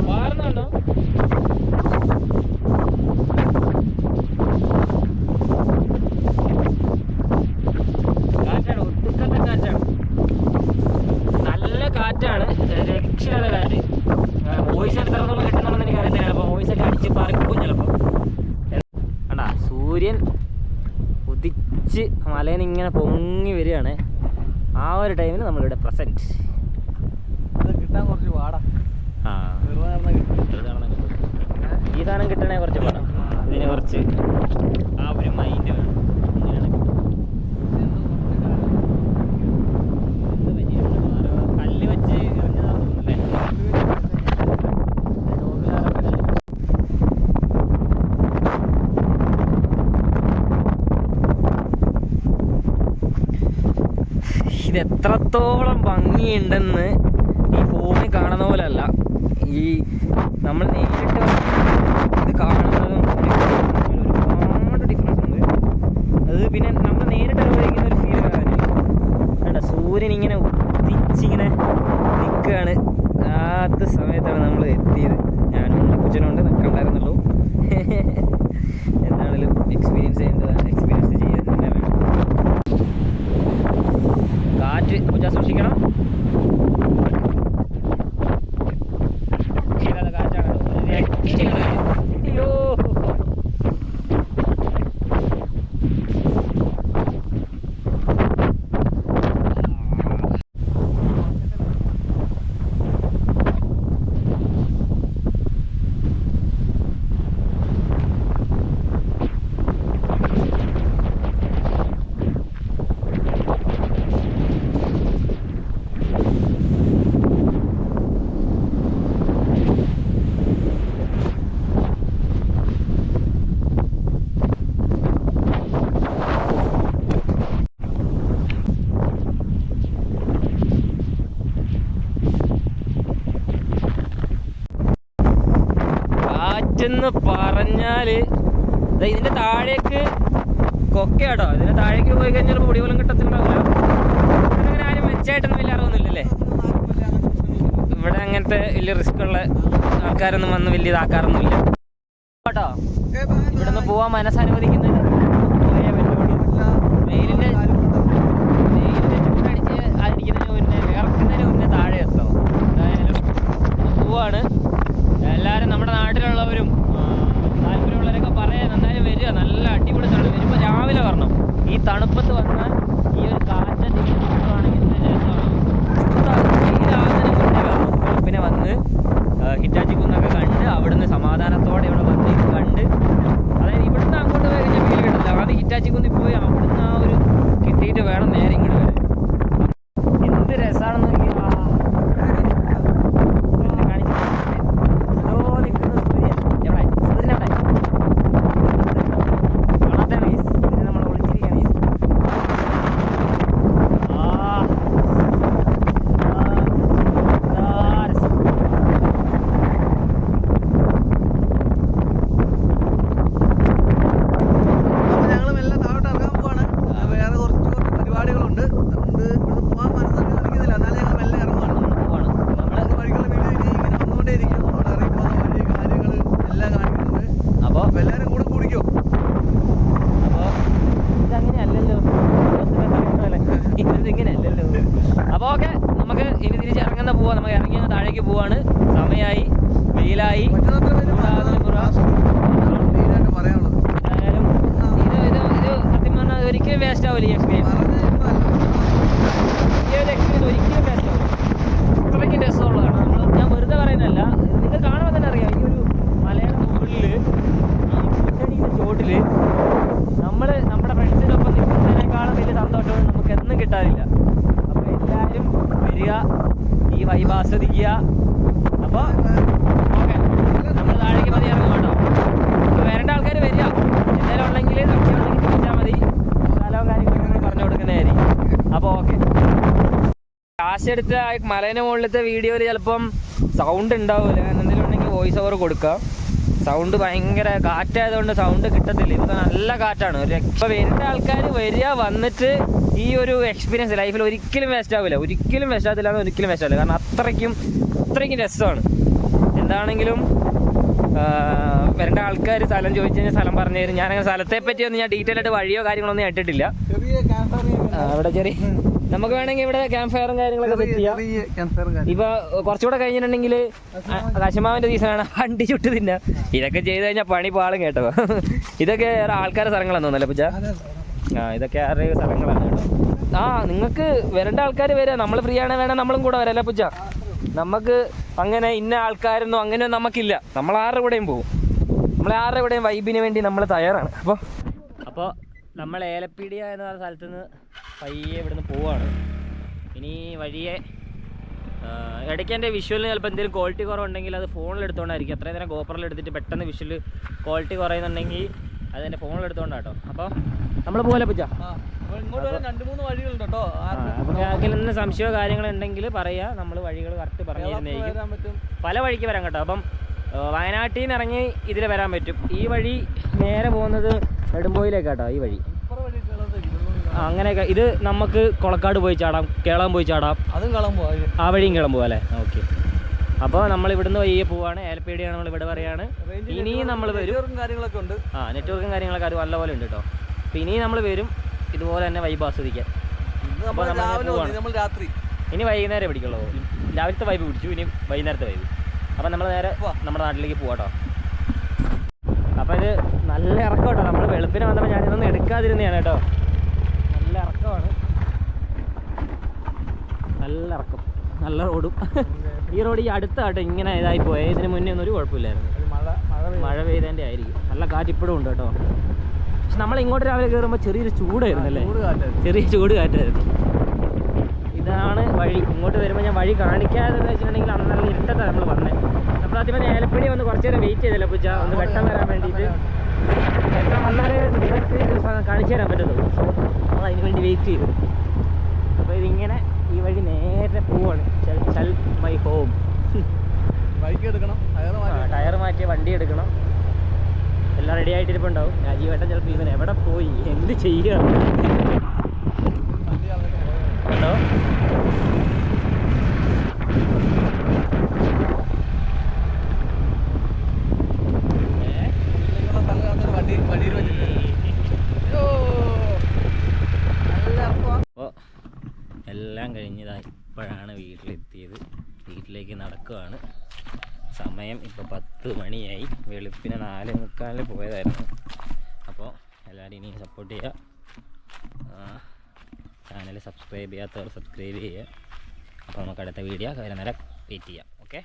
മാറുന്നുണ്ടോ? കാറ്റാണ്, ഒട്ടുക്കത്തെ കാറ്റാണ്. നല്ല കാറ്റാണ്, രക്ഷയില്ലാത്ത കാറ്റ്. വോയിസ് എത്രത്തോളം കിട്ടുന്നുണ്ടെന്ന് എനിക്ക് അറിയത്തില്ല. ചിലപ്പോൾ വോയിസ് ഒക്കെ അടിച്ച് പറക്കും ചിലപ്പോൾ. കണ്ടാ സൂര്യൻ ഉദിച്ച് മലയിൽ ഇങ്ങനെ പൊങ്ങി വരികയാണ്. ആ ഒരു ടൈമിന് നമ്മളിവിടെ പ്രസൻറ്റ്. കിട്ടാൻ കുറച്ച് പാടാ. ഈ സാധനം കിട്ടണേ കുറച്ച് പാടാം. ഇതിന് കുറച്ച് ആ ഒരു മൈൻഡ് വേണം. കല്ല് വെച്ച് എറിഞ്ഞതാണെന്നല്ലേ? ഇതെത്രത്തോളം ഭംഗിയുണ്ടെന്ന് ഈ ഫോണിൽ കാണുന്ന പോലെ അല്ല. ഈ നമ്മൾ നേരിട്ട് ഇത് കാണുന്നതും ഒരുപാട് ഡിഫറൻസ് ഉണ്ട്. എന്ന് പറഞ്ഞാല് ഇതിന്റെ താഴേക്ക് കൊക്കയാട്ടോ. ഇതിന്റെ താഴേക്ക് പോയി കഴിഞ്ഞാൽ പൊടിപോലും കിട്ടത്തിലുണ്ടാവില്ല. അങ്ങനെ ആരും മെച്ചായിട്ടൊന്നും വലിയ അറിവൊന്നുമില്ലല്ലേ? ഇവിടെ അങ്ങനത്തെ വലിയ റിസ്ക് ഉള്ള ആൾക്കാരൊന്നും വന്ന് വലിയ ഇതാക്കാറൊന്നുമില്ല കേട്ടോ. ഇവിടെ നിന്ന് പോവാൻ മനസ്സനുവദിക്കുന്നുണ്ട്. വെയിലിന്റെ ചൂടടിച്ച് അടിക്കുന്നതിന് മുന്നേ വിറക്കുന്നതിന് മുന്നേ താഴെ എത്തണം. എന്തായാലും പോവാണ്. എല്ലാവരും നമ്മുടെ നാട്ടിലുള്ളവരും താല്പര്യമുള്ളവരൊക്കെ പറയാൻ എന്തായാലും വരിക. നല്ല അടിപൊളി തണുപ്പ്. വരുമ്പോൾ രാവിലെ വരണം. ഈ തണുപ്പത്ത് വന്നാൽ ഈ ഒരു കാറ്റൊക്കെ ആണെങ്കിൽ പിന്നെ വന്ന് ഹിറ്റാച്ചി കുന്നൊക്കെ കണ്ട് അവിടുന്ന് സമാധാനത്തോടെ ഇവിടെ വന്ന് കണ്ട്, അതായത് ഇവിടുന്ന് അങ്ങോട്ട് പോയി കഴിഞ്ഞാൽ ഫീൽ കിട്ടില്ല. അത് ഹിറ്റാച്ചി കുന്നിൽ പോയി അവിടുന്ന് ആ ഒരു കിട്ടിയിട്ട് വേണം നേരെ ഇങ്ങോട്ട് വരാൻ. എന്ത് രസമാണെന്ന് നോക്കിയാൽ അപ്പോൾ ഓക്കെ, നമുക്ക് ഇനി തിരിച്ചിറങ്ങുന്ന പോവാം. നമുക്ക് ഇറങ്ങി താഴേക്ക് പോവാണ്. സമയമായി, വെയിലായി. എന്തായാലും ഇത് സത്യം പറഞ്ഞാൽ ഒരിക്കലും വേസ്റ്റ് ആവില്ല. ഈ എക്സ്പീരിയൻസ് ഒരിക്കലും വേസ്റ്റ് ആവില്ല. അത്രയ്ക്ക് രസമുള്ളതാണ്. ഞാൻ വെറുതെ പറയുന്നതല്ല, നിങ്ങൾ കാണുമ്പോൾ തന്നെ അറിയാം. ഈ ഒരു മലയുടെ മുകളിൽ ഈ കുറ്റടിയുടെ ചോട്ടിൽ നമ്മുടെ ഫ്രണ്ട്സിനൊപ്പം നിൽക്കുന്നതിനേക്കാളും വലിയ സന്തോഷവും നമുക്ക് എന്നും കിട്ടാറില്ല. അപ്പോൾ എല്ലാവരും വരിക, ഈ വൈബ് ആസ്വദിക്കുക. അപ്പോൾ ഓക്കെ, നമ്മൾ താഴേക്ക് മതി ഇറങ്ങും കേട്ടോ. അപ്പോൾ വരേണ്ട ആൾക്കാർ വരിക. എന്തെങ്കിലും ഉണ്ടെങ്കിൽ ചോദിച്ചാൽ മതി. സ്ഥലവും കാര്യങ്ങളൊക്കെ പറഞ്ഞു കൊടുക്കുന്നതായിരിക്കും. അപ്പോൾ ഓക്കെ, കാശെടുത്ത മലേൻ്റെ മുകളിലത്തെ വീഡിയോയിൽ ചിലപ്പം സൗണ്ട് ഉണ്ടാവില്ല. എന്തെങ്കിലും ഉണ്ടെങ്കിൽ വോയിസ് ഓവർ കൊടുക്കാം. സൗണ്ട് ഭയങ്കര കാറ്റായതുകൊണ്ട് സൗണ്ട് കിട്ടത്തില്ല. ഇതൊക്കെ നല്ല കാറ്റാണ്. ഇപ്പോൾ വരുന്ന ആൾക്കാർ വരിക, വന്നിട്ട് ഈ ഒരു എക്സ്പീരിയൻസ് ലൈഫിൽ ഒരിക്കലും വേസ്റ്റ് ആവില്ല. ഒരിക്കലും വേസ്റ്റ് ആകത്തില്ല, ഒരിക്കലും വേസ്റ്റ് ആവില്ല. കാരണം അത്രയ്ക്കും രസമാണ്. എന്താണെങ്കിലും വരേണ്ട ആൾക്കാർ സ്ഥലം ചോദിച്ചു കഴിഞ്ഞാൽ സ്ഥലം പറഞ്ഞു തരും. ഞാനങ്ങനെ സ്ഥലത്തെ പറ്റിയൊന്നും ഞാൻ ഡീറ്റെയിൽ ആയിട്ട് വഴിയോ കാര്യങ്ങളൊന്നും കേട്ടിട്ടില്ല. അവിടെ ചെറിയ നമുക്ക് വേണമെങ്കിൽ ഇവിടെ ക്യാമ്പ് ഫയറും കാര്യങ്ങളൊക്കെ സെറ്റ് ചെയ്യാം. ഇപ്പൊ കുറച്ചുകൂടെ കഴിഞ്ഞിട്ടുണ്ടെങ്കിൽ കശുമാവിന്റെ സീസണാണ്. വണ്ടി ചുട്ട് തിന്ന ഇതൊക്കെ ചെയ്ത് കഴിഞ്ഞാൽ പണി പാളും കേട്ടോ. ഇതൊക്കെ ആൾക്കാരുടെ സ്ഥലങ്ങളാന്ന് തോന്നല്ലേ പൂച്ച? ഇതൊക്കെ ആരുടെ സ്ഥലങ്ങളാണ് കേട്ടോ. നിങ്ങൾക്ക് വരേണ്ട ആൾക്കാർ വരിക. നമ്മൾ ഫ്രീ ആണ്, വേണം നമ്മളും കൂടെ വരാം അല്ലേ പൂച്ച? നമുക്ക് അങ്ങനെ ഇന്ന ആൾക്കാരൊന്നും അങ്ങനെ നമുക്കില്ല. നമ്മൾ ആരുടെ കൂടെയും പോകും. നമ്മൾ ആരുടെ കൂടെയും വൈബിന് വേണ്ടി നമ്മൾ തയ്യാറാണ്. അപ്പോൾ നമ്മൾ ഏലപ്പീടിയ എന്ന് പറഞ്ഞ സ്ഥലത്ത് നിന്ന് പയ്യെ ഇവിടുന്ന് പോവാണ്. ഇനി വഴിയെ ഇടയ്ക്ക് എൻ്റെ വിഷ്വലിന് ചിലപ്പോൾ എന്തെങ്കിലും ക്വാളിറ്റി കുറവുണ്ടെങ്കിൽ അത് ഫോണിലെടുത്തുകൊണ്ടായിരിക്കും. അത്രയും നേരം ഗോപ്രോയിൽ എടുത്തിട്ട് പെട്ടെന്ന് വിഷ്വൽ ക്വാളിറ്റി കുറയുന്നുണ്ടെങ്കിൽ അത് എൻ്റെ ഫോണിലെടുത്തുകൊണ്ടാട്ടോ. അപ്പോൾ നമ്മൾ പോലെ പറ്റാ ഇങ്ങോട്ട് 2-3 വഴികളുണ്ട് കേട്ടോ. അപ്പോൾ അതിൽ നിന്ന് സംശയമോ കാര്യങ്ങളുണ്ടെങ്കിൽ പറയുക. നമ്മൾ വഴികൾ കറക്റ്റ് പറഞ്ഞു തരുന്നതായിരിക്കും. പല വഴിക്ക് വരാം കേട്ടോ. അപ്പം വയനാട്ടിൽ നിന്ന് ഇറങ്ങി ഇതിൽ വരാൻ പറ്റും. ഈ വഴി നേരെ പോകുന്നത് നെടുമ്പോയിലേക്കാട്ടോ. ഈ വഴി അങ്ങനെയൊക്കെ. ഇത് നമുക്ക് കൊളക്കാട് പോയി ചാടാം, കേളാൻ പോയി ചാടാം. അതും കിളമ്പോ, ആ വഴിയും കിളമ്പും അല്ലേ? ഓക്കെ. അപ്പോൾ നമ്മൾ ഇവിടുന്ന് വയ്യെ പോവാണ്. ഏലപ്പേടിയാണ് നമ്മൾ ഇവിടെ പറയാണ്. ഇനിയും നമ്മൾ വരും. കാര്യങ്ങളൊക്കെ ഉണ്ട്. നെറ്റ്വർക്കും കാര്യങ്ങളൊക്കെ അത് നല്ലപോലെ ഉണ്ട് കേട്ടോ. അപ്പോൾ ഇനിയും നമ്മൾ വരും ഇതുപോലെ തന്നെ വൈബ് ആസ്വദിക്കാൻ. ഇനി വൈകുന്നേരം പിടിക്കുള്ളൂ. രാവിലത്തെ വൈബ് പിടിച്ചു, ഇനി വൈകുന്നേരത്തെ വൈബ്. അപ്പം നമ്മൾ നേരെ നമ്മുടെ നാട്ടിലേക്ക് പോവാട്ടോ. അപ്പോൾ ഇത് നല്ല ഇറക്കം കേട്ടോ. നമ്മൾ വെളുപ്പിന് വന്നപ്പോൾ ഞാനിതൊന്നും എടുക്കാതിരുന്നതാണ് കേട്ടോ. നല്ല ഇറക്കമാണ്, നല്ല ഇറക്കം, നല്ല റോഡും. ഈ റോഡ് ഈ അടുത്ത കേട്ടോ ഇങ്ങനെ ഇതായി പോയത്. ഇതിന് മുന്നേ ഒന്നും ഒരു കുഴപ്പമില്ലായിരുന്നു. മഴ പെയ്തതിൻ്റെ ആയിരിക്കും. നല്ല കാറ്റ് ഇപ്പോഴും ഉണ്ട് കേട്ടോ. പക്ഷെ നമ്മൾ ഇങ്ങോട്ട് രാവിലെ കയറുമ്പോൾ ചെറിയൊരു ചൂടായിരുന്നു അല്ലേ? ചെറിയ ചൂട് കാറ്റായിരുന്നു. ഇതാണ് വഴി. ഇങ്ങോട്ട് വരുമ്പോൾ ഞാൻ വഴി കാണിക്കാതെന്ന് വെച്ചിട്ടുണ്ടെങ്കിൽ അന്ന് നല്ല ഇരുട്ടത്താണ് നമ്മൾ വന്നത്. നമ്മൾ ആദ്യമേ ഏലപ്പടി വന്ന് കുറച്ച് നേരം വെയിറ്റ് ചെയ്തല്ലോ പൂച്ച, ഒന്ന് വെട്ടം വരാൻ വേണ്ടിയിട്ട്. വെട്ടം വന്നാലേ കാണിച്ചു തരാൻ പറ്റുള്ളൂ. നമ്മൾ അതിന് വേണ്ടി വെയിറ്റ് ചെയ്തു. അപ്പോൾ ഇതിങ്ങനെ ഈ വഴി നേരെ പോവാണ്. ചൽ മൈ ഹോം. ബൈക്ക് എടുക്കണം, ടയർ മാറ്റിയ വണ്ടി എടുക്കണം. എല്ലാം റെഡി ആയിട്ടിരിപ്പുണ്ടാവും. രാജീവേട്ടൻ ചിലപ്പോൾ ഇവൻ എവിടെ പോയി എന്ത് ചെയ്യുക കേട്ടോ. അപ്പോൾ എല്ലാം കഴിഞ്ഞതാണ്. ഇപ്പോഴാണ് വീട്ടിലെത്തിയത്. വീട്ടിലേക്ക് നടക്കുകയാണ്. സമയം ഇപ്പോൾ 10 മണിയായി. വെളുപ്പിന് 4:45 പോയതായിരുന്നു. അപ്പോൾ എല്ലാവരും ഇനിയും സപ്പോർട്ട് ചെയ്യുക. ചാനൽ സബ്സ്ക്രൈബ് ചെയ്യാത്തവർ സബ്സ്ക്രൈബ് ചെയ്യുക. അപ്പോൾ നമുക്ക് അടുത്ത വീഡിയോ വരുന്നവരെ വെയിറ്റ് ചെയ്യാം. ഓക്കെ.